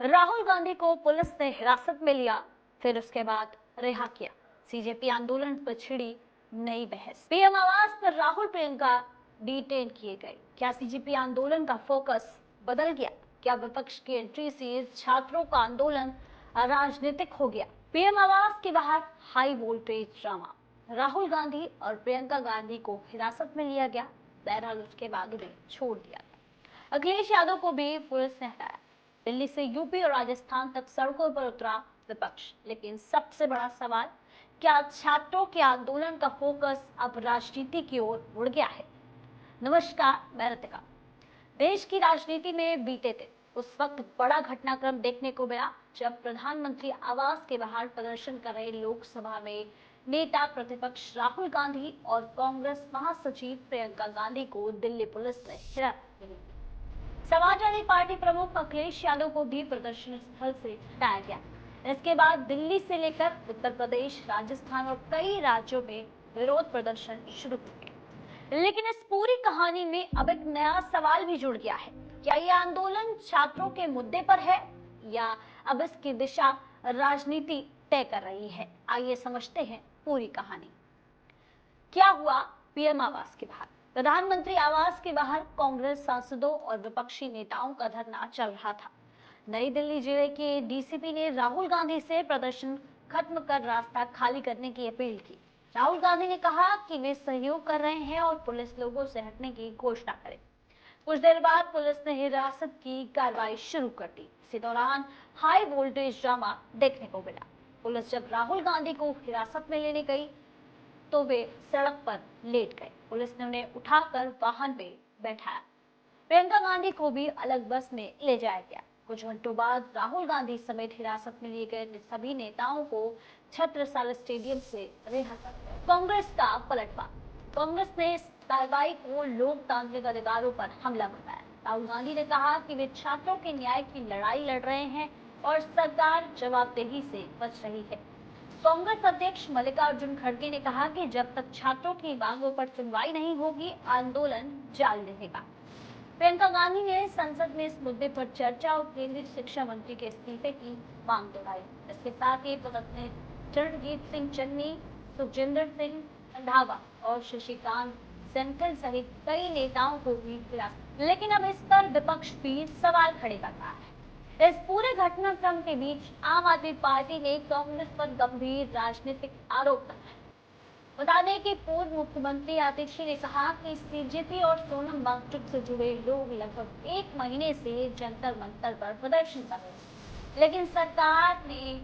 राहुल गांधी को पुलिस ने हिरासत में लिया, फिर उसके बाद रिहा किया। सीजेपी आंदोलन पर छिड़ी नई बहस। पीएम आवास पर राहुल प्रियंका डिटेन किए गए। क्या सीजेपी आंदोलन का फोकस बदल गया? क्या विपक्ष की एंट्री से छात्रों का आंदोलन राजनीतिक हो गया? पीएम आवास के बाहर high voltage drama. Rahul Gandhi और प्रियंका गांधी को हिरासत में लिया गया, बहरहाल उसके बाद उन्हें छोड़ दिया गया। अखिलेश यादव को भी पुलिस ने हटाया। दिल्ली से यूपी और राजस्थान तक सड़कों पर उतरा विपक्ष। लेकिन सबसे बड़ा सवाल, क्या छात्रों के आंदोलन का फोकस अब राजनीति की ओर मुड़ गया है? नमस्कार, मैं रितिका। देश की राजनीति में बीते थे उस वक्त बड़ा घटनाक्रम देखने को मिला जब प्रधानमंत्री आवास के बाहर प्रदर्शन कर रहे लोकसभा में नेता प्रतिपक्ष राहुल गांधी और कांग्रेस महासचिव प्रियंका गांधी को दिल्ली पुलिस ने हिरासत में लिया। समाजवादी पार्टी प्रमुख अखिलेश यादव को भी प्रदर्शन स्थल से हटाया गया। इसके बाद दिल्ली से लेकर उत्तर प्रदेश, राजस्थान और कई राज्यों में विरोध प्रदर्शन शुरू हो गए। लेकिन इस पूरी कहानी में अब एक नया सवाल भी जुड़ गया है। क्या यह आंदोलन छात्रों के मुद्दे पर है या अब इसकी दिशा राजनीति तय कर रही है? आइए समझते हैं पूरी कहानी। क्या हुआ पीएम आवास के बाहर? प्रधानमंत्री आवास के बाहर कांग्रेस सांसदों और विपक्षी नेताओं का धरना चल रहा था। नई दिल्ली जिले के डीसीपी ने राहुल गांधी से प्रदर्शन खत्म कर रास्ता खाली करने की अपील की। राहुल गांधी ने कहा कि वे सहयोग कर रहे हैं और पुलिस लोगों से हटने की घोषणा करे। कुछ देर बाद पुलिस ने हिरासत की कार्रवाई शुरू कर दी। इसी दौरान हाई वोल्टेज ड्रामा देखने को मिला। पुलिस जब राहुल गांधी को हिरासत में लेने गई तो वे सड़क पर लेट गए। पुलिस ने उन्हें उठाकर वाहन पे बैठाया। प्रियंका गांधी को भी अलग बस में ले जाया गया। कुछ घंटों बाद राहुल गांधी समेत हिरासत में लिए गए सभी नेताओं को छत्रसाल स्टेडियम से रिहा कर दिया। कांग्रेस का पलटवार। कांग्रेस ने इस कार्रवाई को लोकतांत्रिक अधिकारों पर हमला बताया। राहुल गांधी ने कहा कि वे छात्रों के न्याय की लड़ाई लड़ रहे हैं और सरकार जवाबदेही से बच रही है। कांग्रेस अध्यक्ष मल्लिकार्जुन खड़गे ने कहा कि जब तक छात्रों की मांगों पर सुनवाई नहीं होगी, आंदोलन जारी रहेगा। प्रियंका गांधी ने संसद में इस मुद्दे पर चर्चा और केंद्रीय शिक्षा मंत्री के इस्तीफे की मांग दोहराई। इसके साथ ही पुलिस ने चरणजीत सिंह चन्नी, सुखजिंदर सिंह रंधावा और शशिकांत सेंथिल सहित कई नेताओं को भी हिरासत। लेकिन अब इस पर विपक्ष भी सवाल खड़े कर रहा है। इस पूरे घटनाक्रम के बीच आम आदमी पार्टी ने कांग्रेस पर गंभीर राजनीतिक आरोप लगाए। बता दें कि पूर्व मुख्यमंत्री आतिशी ने कहा कि सीजेपी और सोनम वांगचुक से जुड़े लोग लगभग एक महीने से जंतर मंतर पर प्रदर्शन कर रहे हैं, लेकिन सरकार ने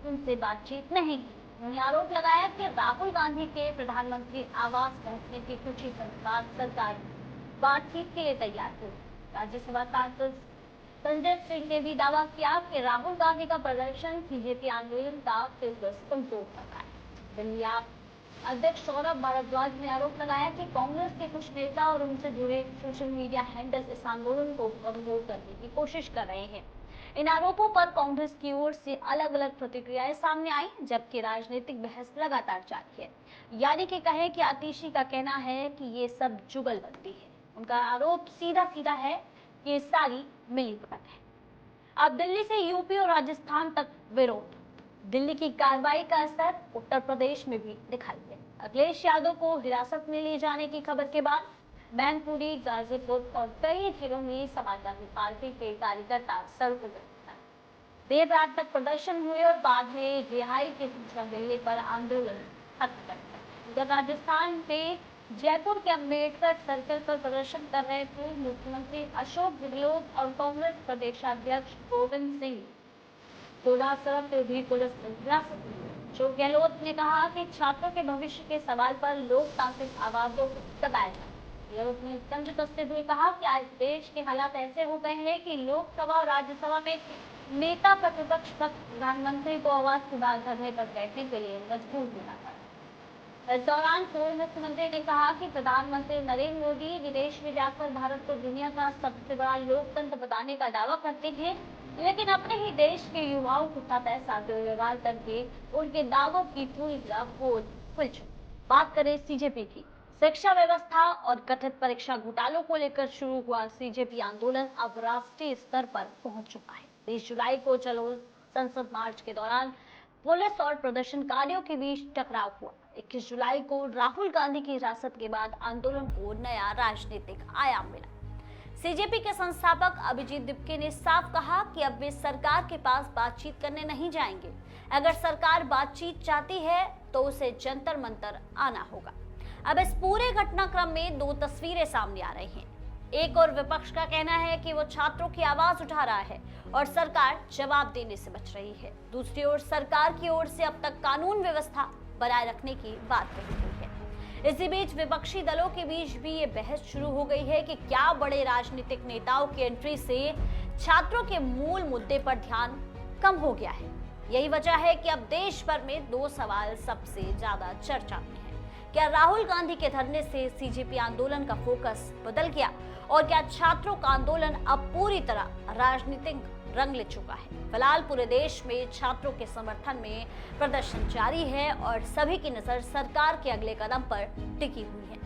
उनसे बातचीत नहीं की। उन्होंने आरोप लगाया कि राहुल गांधी के प्रधानमंत्री आवास पहुंचने की कुछ ही समय बाद सरकार बातचीत के लिए तैयार हुई। राज्यसभा सांसद संजय सिंह ने भी दावा किया कि राहुल गांधी का प्रदर्शन सीजेपी आंदोलन का तीव्र कमजोर करता है। दिल्ली अध्यक्ष सौरभ भारद्वाज ने आरोप लगाया कि कांग्रेस के कुछ नेता और उनसे जुड़े सोशल मीडिया हैंडल इस आंदोलन को कमजोर करने की कोशिश कर रहे हैं। इन आरोपों पर कांग्रेस की ओर से अलग अलग प्रतिक्रियाएं सामने आई, जबकि राजनीतिक बहस लगातार जारी है। यानी कि कहे कि आतिशी का कहना है कि ये सब जुगलबंदी है। उनका आरोप सीधा सीधा है कि ये सारी मिलीभगत है। अब दिल्ली से यूपी और राजस्थान तक विरोध। दिल्ली की कार्रवाई का असर उत्तर प्रदेश में भी दिखाई दे। अखिलेश यादव को हिरासत में लिए जाने की खबर के बाद मैनपुरी, गाजीपुर और कई जिलों में समाजवादी पार्टी के कार्यकर्ता सड़कों पर उतरे। देर रात तक प्रदर्शन हुए और बाद में रिहाई की सूचना मिलने पर आंदोलन खत्म कर दिया। उधर राजस्थान में जयपुर के अम्बेडकर सर्कल पर प्रदर्शन कर रहे पूर्व मुख्यमंत्री अशोक गहलोत और कांग्रेस प्रदेशाध्यक्ष गोविंद सिंह डोटासरा से भी पुलिस ने हिरासत में लिया। अशोक गहलोत ने कहा कि छात्रों के भविष्य के सवाल पर लोकतांत्रिक आवाजों को दबाया जाए। गहलोत ने तंज कसते हुए कहा कि आज देश के हालात ऐसे हो गए हैं कि लोकसभा और राज्यसभा में नेता प्रतिपक्ष तक प्रधानमंत्री को आवास के बाहर धरने पर बैठने के लिए मजबूर होना पड़ा। इस दौरान पूर्व मुख्यमंत्री ने कहा कि प्रधानमंत्री नरेंद्र मोदी विदेश में जाकर भारत को दुनिया का सबसे बड़ा लोकतंत्र बताने का दावा करते हैं, लेकिन अपने ही देश के युवाओं के साथ ऐसा दुर्व्यवहार करके उनके दावों की पूरी तरह पोल खुल चुकी। बात करें सीजेपी की। शिक्षा व्यवस्था और कथित परीक्षा घोटालों को लेकर शुरू हुआ सीजेपी आंदोलन अब राष्ट्रीय स्तर पर पहुंच चुका है। 20 जुलाई को चलो संसद मार्च के दौरान पुलिस और प्रदर्शनकारियों के बीच टकराव हुआ। 21 जुलाई को राहुल गांधी की हिरासत के बाद आंदोलन को नया राजनीतिक आयाम मिला। सीजेपी के संस्थापक अभिजीत दिपके ने साफ कहा कि अब वे सरकार के पास बातचीत करने नहीं जाएंगे। अगर सरकार बातचीत चाहती है तो उसे जंतर मंतर आना होगा। अब इस पूरे घटनाक्रम में दो तस्वीरें सामने आ रही हैं। एक और विपक्ष का कहना है कि वो छात्रों की आवाज उठा रहा है और सरकार जवाब देने से बच रही है। दूसरी ओर सरकार की ओर से अब तक कानून व्यवस्था बनाए रखने की बात कही गई है। इसी बीच विपक्षी दलों के बीच भी ये बहस शुरू हो गई है कि क्या बड़े राजनीतिक नेताओं की एंट्री से छात्रों के मूल मुद्दे पर ध्यान कम हो गया है। यही वजह है कि अब देश भर में दो सवाल सबसे ज्यादा चर्चा में है। क्या राहुल गांधी के धरने से सीजेपी आंदोलन का फोकस बदल गया और क्या छात्रों का आंदोलन अब पूरी तरह राजनीतिक रंग ले चुका है? फिलहाल पूरे देश में छात्रों के समर्थन में प्रदर्शन जारी है और सभी की नजर सरकार के अगले कदम पर टिकी हुई है।